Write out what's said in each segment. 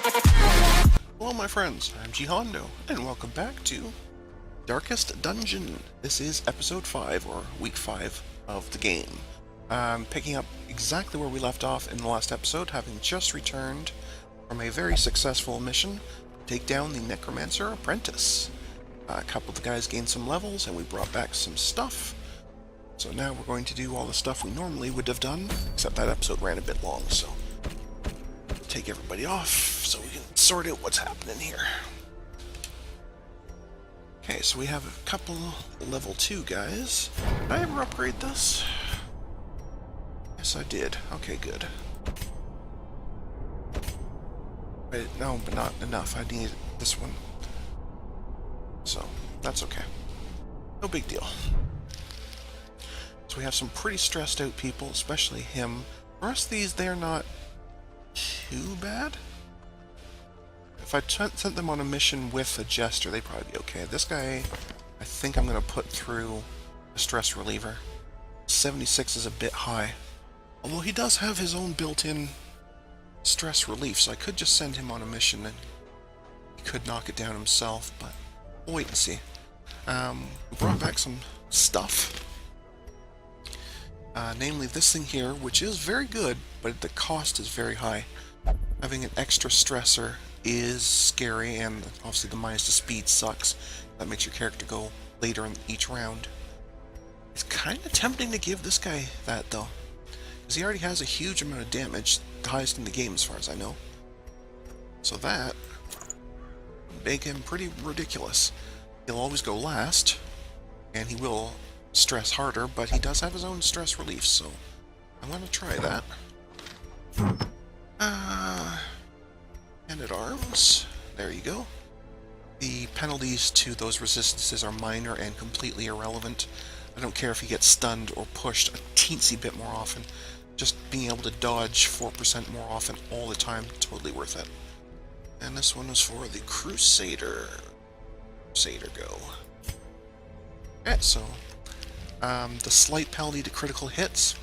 Hello my friends, I'm GHondo, and welcome back to Darkest Dungeon. This is episode 5, or week 5, of the game. I'm picking up exactly where we left off in the last episode, having just returned from a very successful mission to take down the Necromancer Apprentice. A couple of the guys gained some levels, and we brought back some stuff. So now we're going to do all the stuff we normally would have done, except that episode ran a bit long, so take everybody off so we can sort out what's happening here. Okay, so we have a couple level 2 guys. Did I ever upgrade this? Yes, I did. Okay, good. No, but not enough. I need this one. So, that's okay. No big deal. So we have some pretty stressed out people, especially him. The rest of these, they're not too bad. If I sent them on a mission with a Jester, they'd probably be okay. This guy, I think I'm going to put through a stress reliever. 76 is a bit high. Although he does have his own built-in stress relief, so I could just send him on a mission and he could knock it down himself, but we'll wait and see. We brought back some stuff. Namely this thing here, which is very good, but the cost is very high. Having an extra stressor is scary, and obviously the minus to speed sucks. That makes your character go later in each round. It's kind of tempting to give this guy that, though, because he already has a huge amount of damage, the highest in the game as far as I know. So that would make him pretty ridiculous. He'll always go last, and he will stress harder, but he does have his own stress relief, so I'm going to try that. Man-at-Arms. There you go. The penalties to those resistances are minor and completely irrelevant. I don't care if he gets stunned or pushed a teensy bit more often. Just being able to dodge 4% more often all the time, totally worth it. And this one is for the Crusader. Crusader go. Okay, so the slight penalty to critical hits,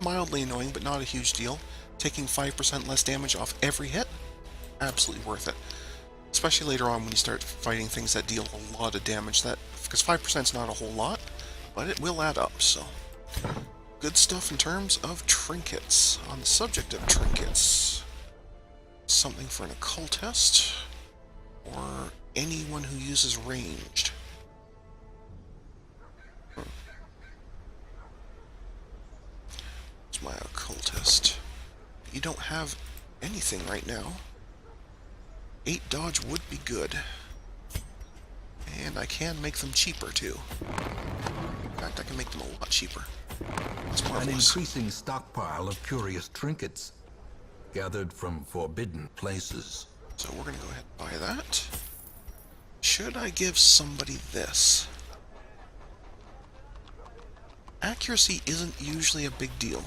mildly annoying, but not a huge deal. Taking 5% less damage off every hit, absolutely worth it. Especially later on when you start fighting things that deal a lot of damage, because 5% is not a whole lot, but it will add up, so. Good stuff in terms of trinkets. On the subject of trinkets, something for an occultist, or anyone who uses ranged. My occultist. You don't have anything right now. 8 dodge would be good. And I can make them cheaper too. In fact, I can make them a lot cheaper. That's An marvelous. increasing stockpile of curious trinkets gathered from forbidden places. So we're gonna go ahead and buy that. Should I give somebody this? Accuracy isn't usually a big deal.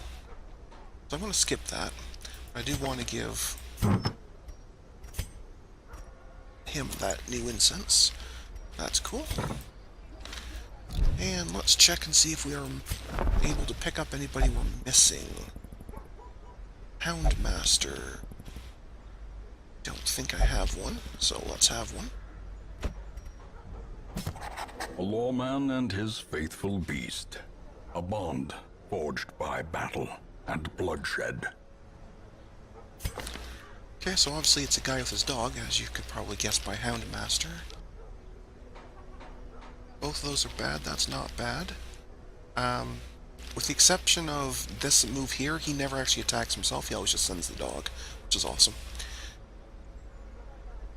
So I'm going to skip that. I do want to give him that new incense. That's cool. And let's check and see if we are able to pick up anybody we're missing. Houndmaster. Don't think I have one, so let's have one. A lawman and his faithful beast. A bond forged by battle and bloodshed. Okay, so obviously it's a guy with his dog, as you could probably guess by Houndmaster. Both of those are bad, that's not bad. With the exception of this move here, he never actually attacks himself, he always just sends the dog, which is awesome.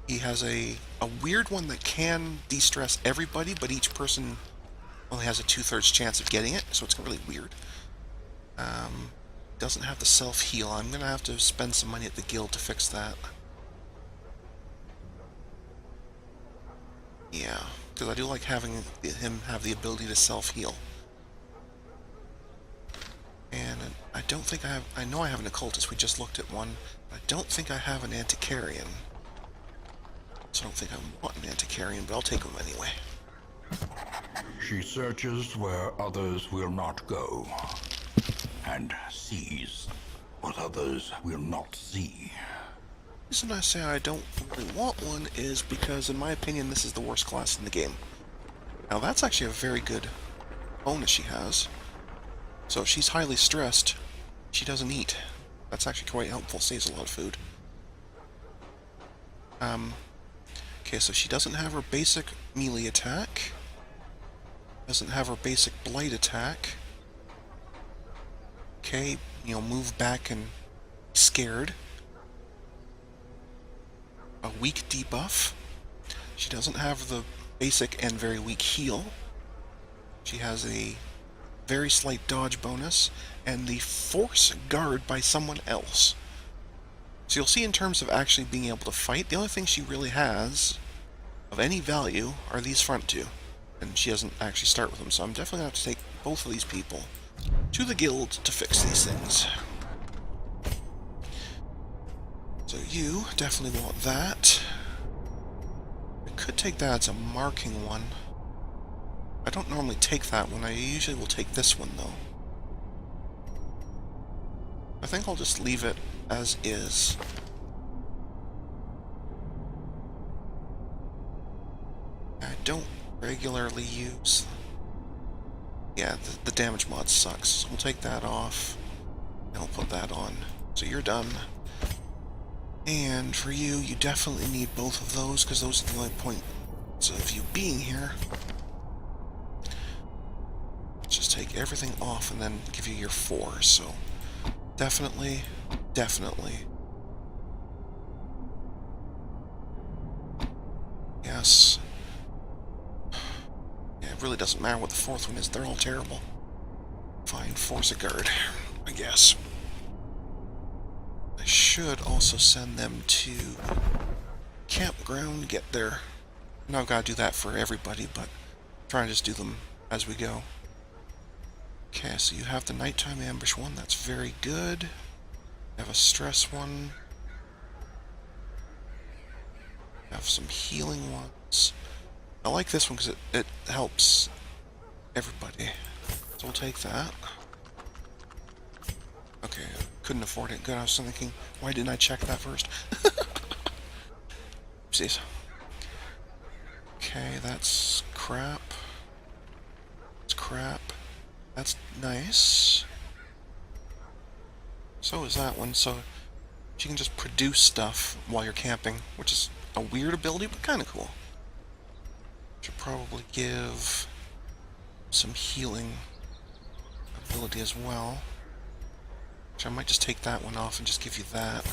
He has a weird one that can de-stress everybody, but each person only has a 2/3 chance of getting it, so it's really weird. Doesn't have the self-heal. I'm gonna have to spend some money at the guild to fix that. Yeah, because I do like having him have the ability to self-heal. And I don't think I have... I know I have an occultist, we just looked at one. I don't think I have an antiquarian. So I don't think I want an antiquarian, but I'll take him anyway. She searches where others will not go, and sees what others will not see. reason I say I don't really want one is because, in my opinion, this is the worst class in the game. Now, that's actually a very good bonus she has. So if she's highly stressed, she doesn't eat. That's actually quite helpful, saves a lot of food. Okay, so she doesn't have her basic melee attack. Doesn't have her basic blight attack. Okay, move back and scared. A weak debuff. She doesn't have the basic and very weak heal. She has a very slight dodge bonus, and the force guard by someone else. So you'll see in terms of actually being able to fight, the only thing she really has of any value are these front two. And she doesn't actually start with them, so I'm definitely going to have to take both of these people to the guild to fix these things. So you definitely want that. I could take that as a marking one. I don't normally take that one. I usually will take this one, though. I think I'll just leave it as is. I don't regularly use... Yeah, the damage mod sucks. So we'll take that off, and I'll put that on. So you're done. And for you, you definitely need both of those, because those are the only points of you being here. Just take everything off and then give you your 4, so definitely. Yes. Yeah, it really doesn't matter what the 4th one is, they're all terrible. Fine, force a guard, I guess. I should also send them to campground, get there. Now I've got to do that for everybody, but try and just do them as we go. Okay, so you have the nighttime ambush one, that's very good. You have a stress one. You have some healing ones. I like this one because it helps everybody. So we'll take that. Okay, couldn't afford it. Good, I was thinking, why didn't I check that first? Oopsies. Okay, that's crap. It's crap. That's nice. So is that one, so you can just produce stuff while you're camping, which is a weird ability, but kind of cool. Should probably give some healing ability as well. So I might just take that one off and just give you that.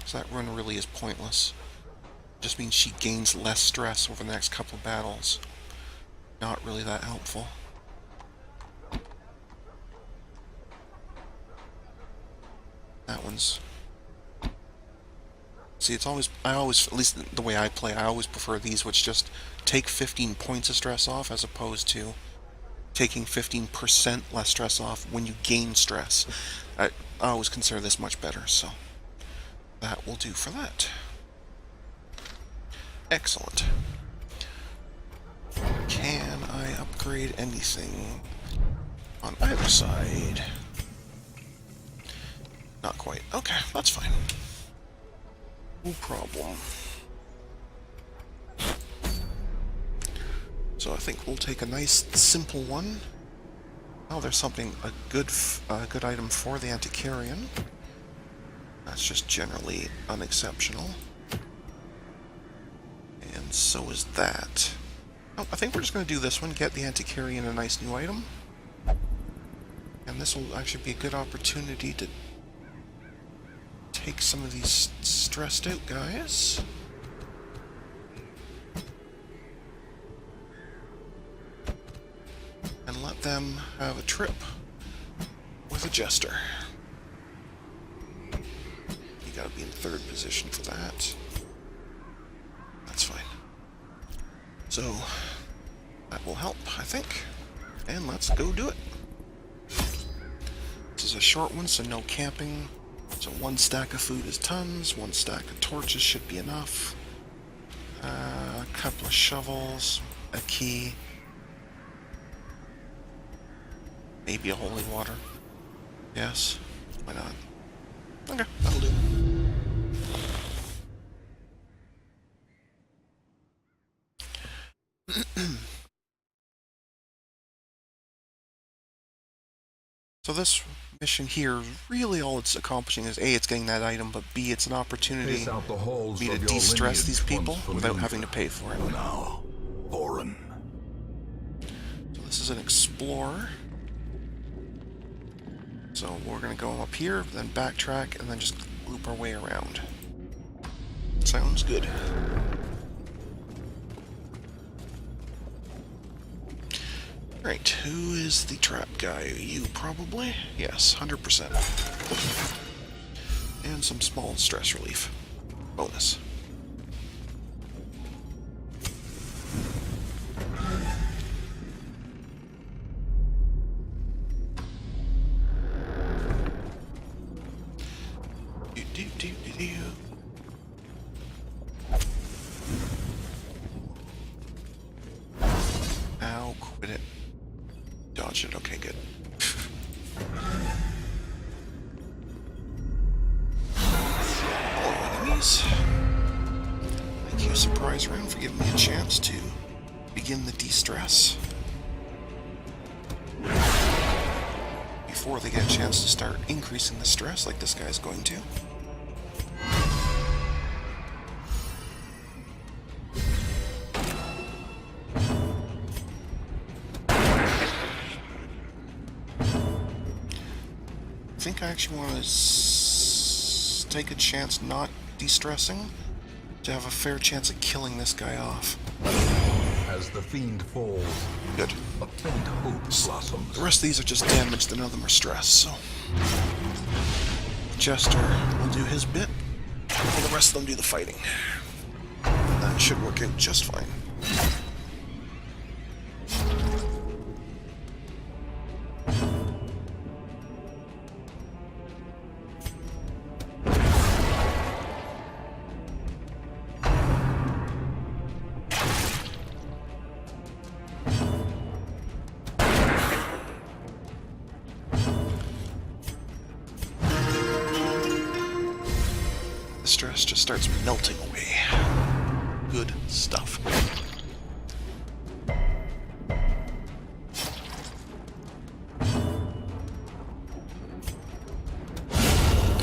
So that run really is pointless. It just means she gains less stress over the next couple of battles. Not really that helpful. That one's... See, it's always... at least the way I play, I always prefer these which just take 15 points of stress off as opposed to taking 15% less stress off when you gain stress. I always consider this much better, so that will do for that. Excellent. Can I upgrade anything on either side? Not quite. Okay, that's fine. No problem. So I think we'll take a nice, simple one. Oh, there's a good item for the Antiquarian. That's just generally unexceptional. And so is that. Oh, I think we're just going to do this one, get the Antiquarian a nice new item. And this will actually be a good opportunity to take some of these stressed out guys. And let them have a trip with a Jester. You gotta be in 3rd position for that. That's fine. So, that will help, I think. And let's go do it. This is a short one, so no camping. So 1 stack of food is tons, 1 stack of torches should be enough. A couple of shovels, a key. Maybe a holy water. Yes, why not? Okay, that'll do. So this mission here, really all it's accomplishing is A, it's getting that item, but B, it's an opportunity Pace out the halls for me to of your de-stress these lineage people once without familiar. having to pay for it. Now, foreign. So this is an explorer. So we're going to go up here, then backtrack, and then just loop our way around. Sounds good. Right, who is the trap guy? You probably? Yes, 100%. And some small stress relief. Bonus. Ow, quit it. Dodge it, okay, good. All enemies. Thank you, Surprise Round, for giving me a chance to begin the de-stress. Before they get a chance to start increasing the stress like this guy's going to. I think I actually want to take a chance not de-stressing to have a fair chance of killing this guy off. As the fiend falls, Good. a faint hope blossoms. The rest of these are just damaged, and none of them are stress, so... Jester will do his bit, while the rest of them do the fighting. That should work out just fine. The stress just starts melting away. Good stuff.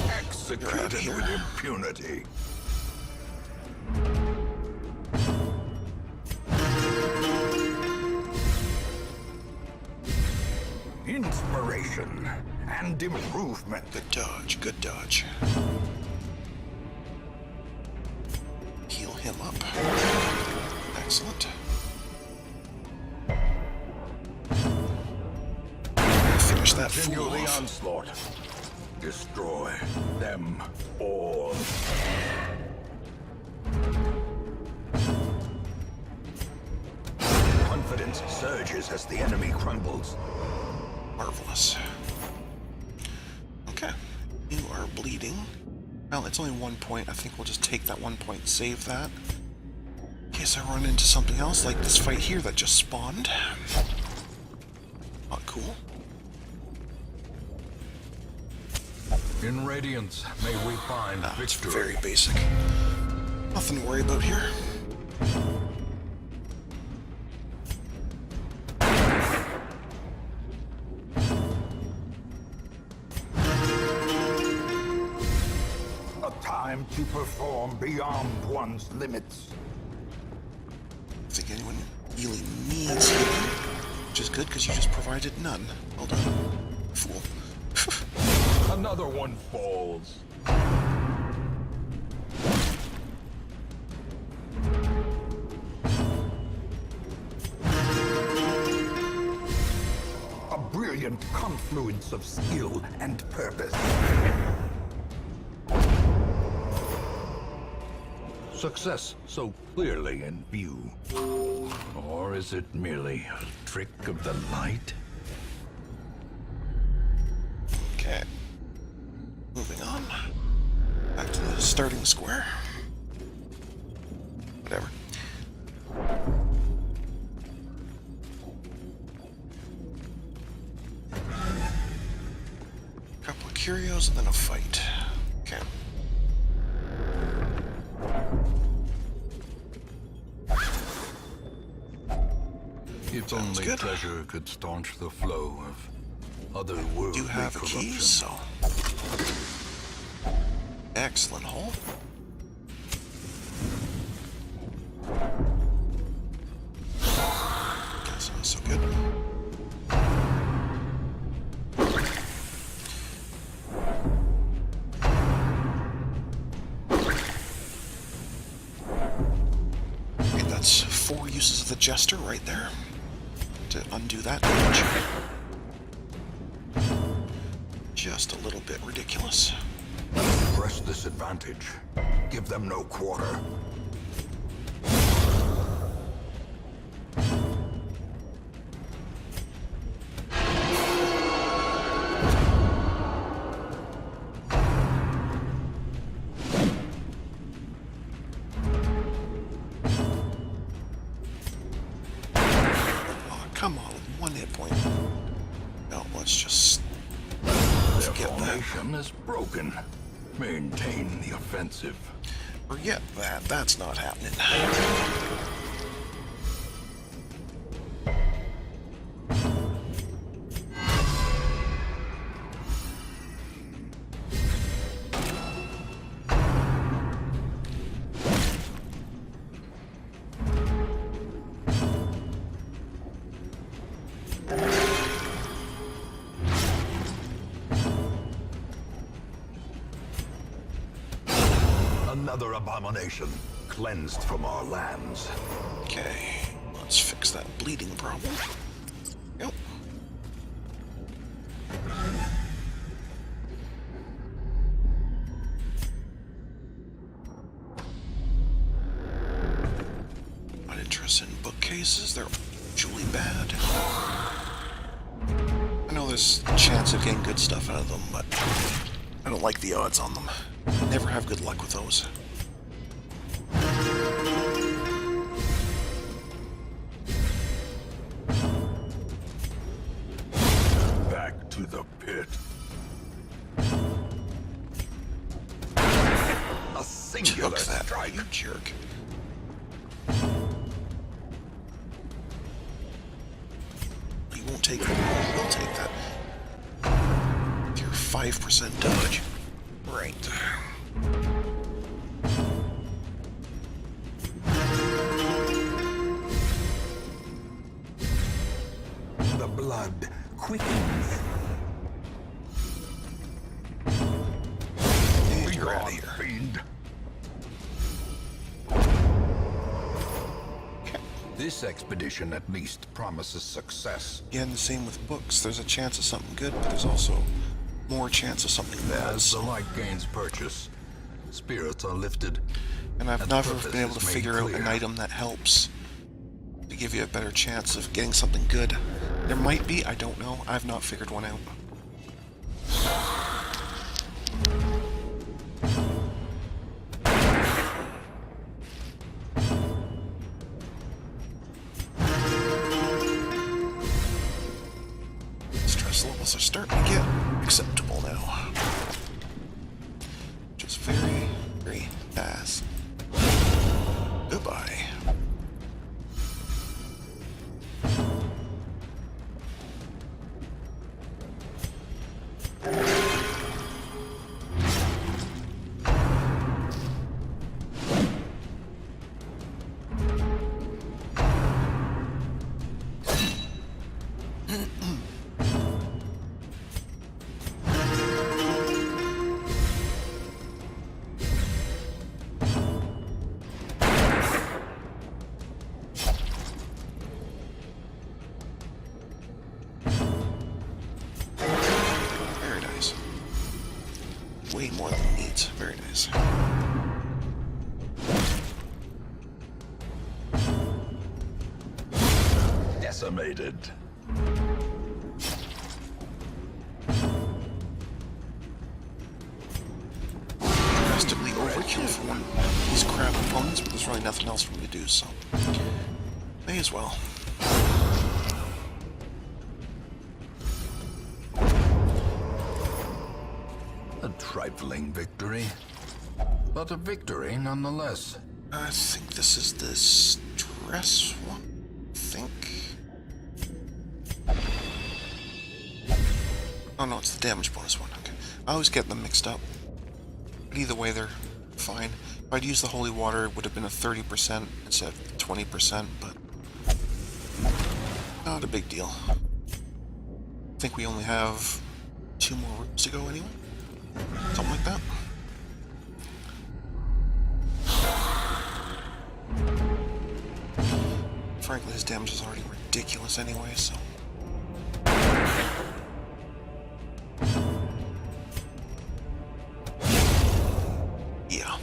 Executed here. with impunity. Inspiration and improvement. Good dodge, good dodge. Heal him up. Excellent. Finish that Continue fool the off. onslaught. Destroy them all. Confidence surges as the enemy crumbles. Marvelous. Okay. You are bleeding. Well, it's only 1 point. I think we'll just take that 1 point, save that. In case I run into something else like this fight here that just spawned. Not cool. In Radiance, may we find It's victory. very basic. Nothing to worry about here. A time to perform beyond one's limits. I think anyone really needs healing, which is good because you just provided none. Well done, fool. Another one falls. A brilliant confluence of skill and purpose. Success so clearly in view. Or is it merely a trick of the light? Okay. Moving on. Back to the starting square. Whatever. Couple of curios and then a fight. If Sounds only good. pleasure could staunch the flow of otherworldly You have a corruption. key, so... Excellent hole. That's not so good. Okay, that's 4 uses of the Jester right there to undo that damage. Just a little bit ridiculous. Press this advantage. Give them no quarter. Oh, come on, 1 hit point. No, let's just Their forget that. formation is broken. Maintain the offensive. Forget that. That's not happening. Another abomination, cleansed from our lands. Okay, let's fix that bleeding problem. Yep. Not interested in bookcases. They're usually bad. I know there's a chance of getting good stuff out of them, but I don't like the odds on them. Never have good luck with those. Back to the pit. A singular Took that, strike. you jerk. You won't take that. You'll take that. Your 5% dodge. Right. The blood quickens. And you're out of here. Fiend. This expedition at least promises success. Again, the same with books. There's a chance of something good, but there's also more chance of something bad. As the light gains purchase, spirits are lifted. And I've and never purpose been able to is made figure out an clear. item that helps to give you a better chance of getting something good. There might be, I don't know. I've not figured one out. Stress levels are starting to get acceptable now. Just very, very fast. Goodbye. Very nice. Way more than it needs. Very nice. Decimated. Drastically overkill for one of these crap opponents, but there's really nothing else for me to do, so may as well. A trifling victory, but a victory nonetheless. I think this is the stress one. I think. Oh no, it's the damage bonus one. Okay. I always get them mixed up. But either way, they're fine. If I'd used the holy water, it would have been a 30% instead of 20%, but not a big deal. I think we only have 2 more rooms to go anyway. Something like that. Frankly, his damage is already ridiculous anyway, so... yeah.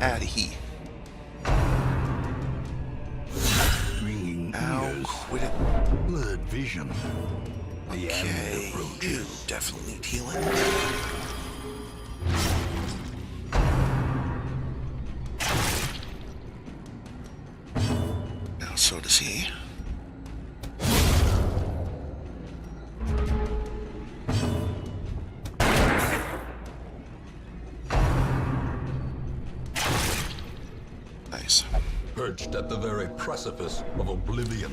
Abbey. Ringing Ow, ears, quit it. blurred vision. The Okay, Abbey you approaches. definitely need healing. Now, so does he. Nice. Perched at the very precipice of oblivion.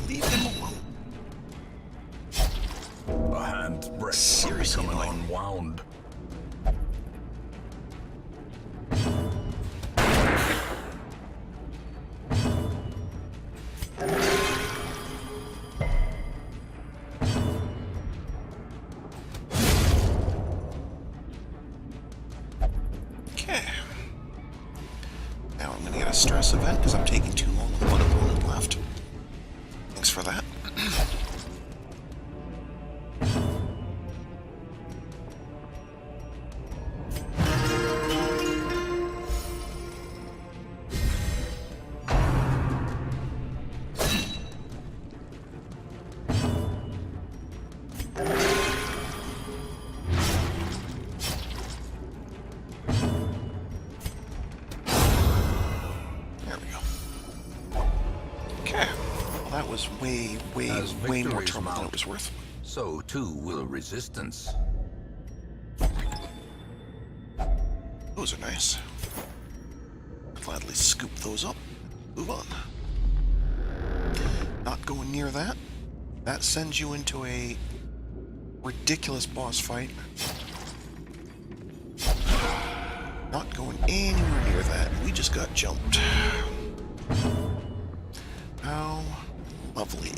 Leave him alone. A hand's breadth from Seriously becoming annoying. unwound. Okay. Now I'm gonna get a stress event because I'm taking too long with one opponent left. Thanks for that. There we go. Okay. Well, that was way, way, As way more victories trouble than mount, it was worth. So too will resistance. Those are nice. I'd gladly scoop those up. Move on. Not going near that. That sends you into a ridiculous boss fight. Not going anywhere near that. We just got jumped. How lovely.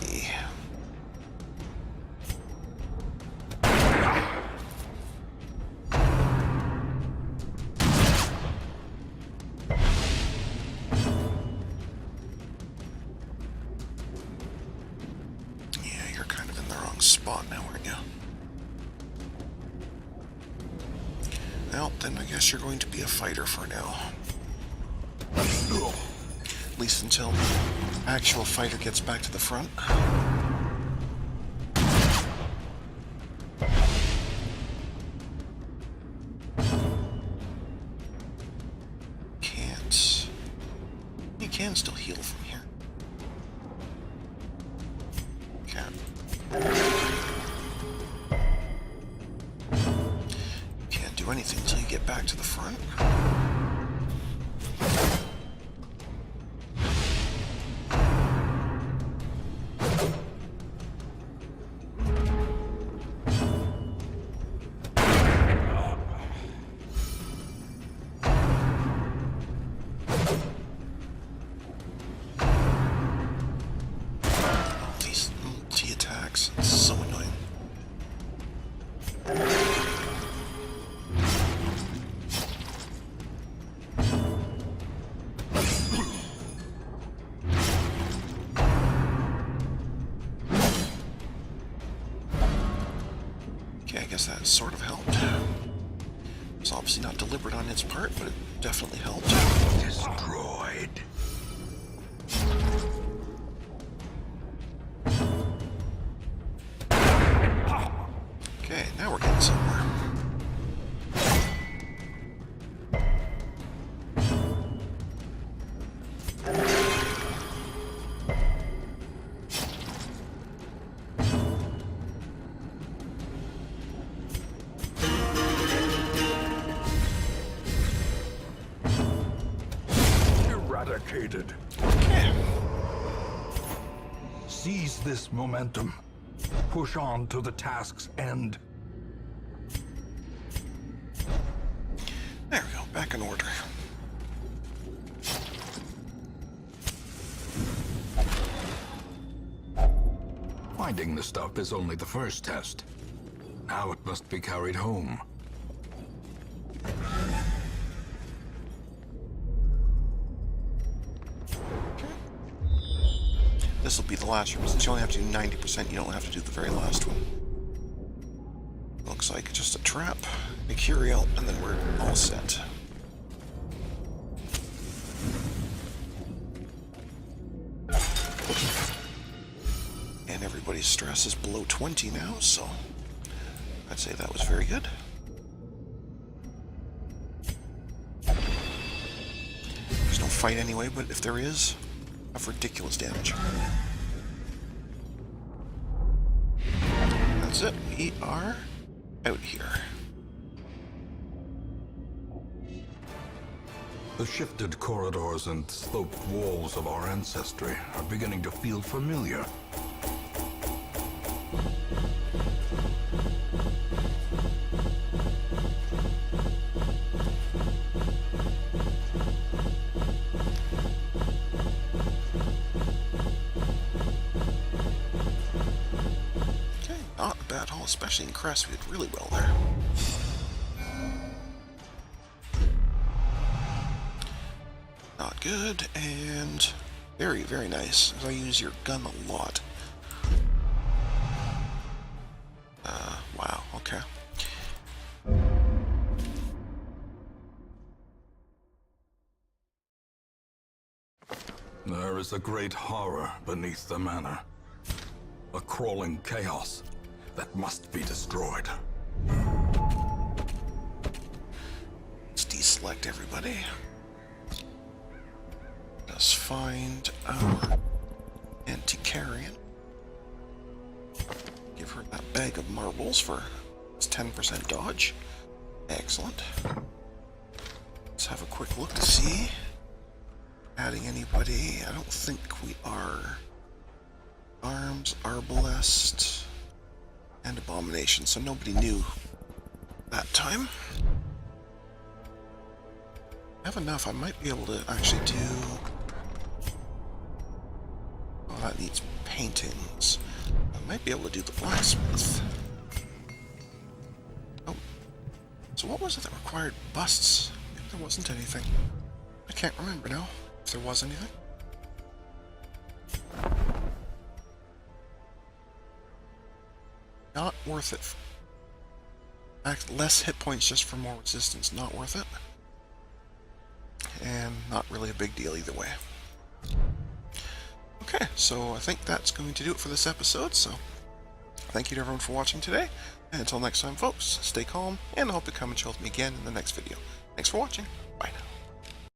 Yeah, you're kind of in the wrong spot now, aren't you? Well, then I guess you're going to be a fighter for now. At least until the actual fighter gets back to the front. Can't. You can still heal from here. Can't. Can't do anything until you get back to the front. guess that sort of helped. It's obviously not deliberate on its part, but it definitely helped. Destroyed. Okay, now we're getting somewhere. Eradicated. Okay. Seize this momentum. Push on to the task's end. There we go, back in order. Finding the stuff is only the first test. Now it must be carried home. This will be the last room. Since you only have to do 90%, you don't have to do the very last one. Looks like just a trap, a curio, and then we're all set. And everybody's stress is below 20 now, so I'd say that was very good. There's no fight anyway, but if there is, of ridiculous damage. That's it. We are out here. The shifted corridors and sloped walls of our ancestry are beginning to feel familiar. Especially in Crest, we did really well there. Not good, and very, very nice, as I use your gun a lot. Wow, okay. There is a great horror beneath the manor. A crawling chaos that must be destroyed. Let's deselect everybody. Let's find our Antiquarian. Give her that bag of marbles for its 10% dodge. Excellent. Let's have a quick look to see. Adding anybody? I don't think we are. Arms, Arbalest, and Abomination, so nobody knew that time. I have enough. I might be able to actually do... Oh, that needs paintings. I might be able to do the blacksmith. Oh. So what was it that required busts? Maybe there wasn't anything. I can't remember now if there was anything. Not worth it. Less hit points just for more resistance. Not worth it. And not really a big deal either way. Okay, so I think that's going to do it for this episode. So thank you to everyone for watching today. And until next time, folks, stay calm, and I hope you come and chill with me again in the next video. Thanks for watching. Bye now.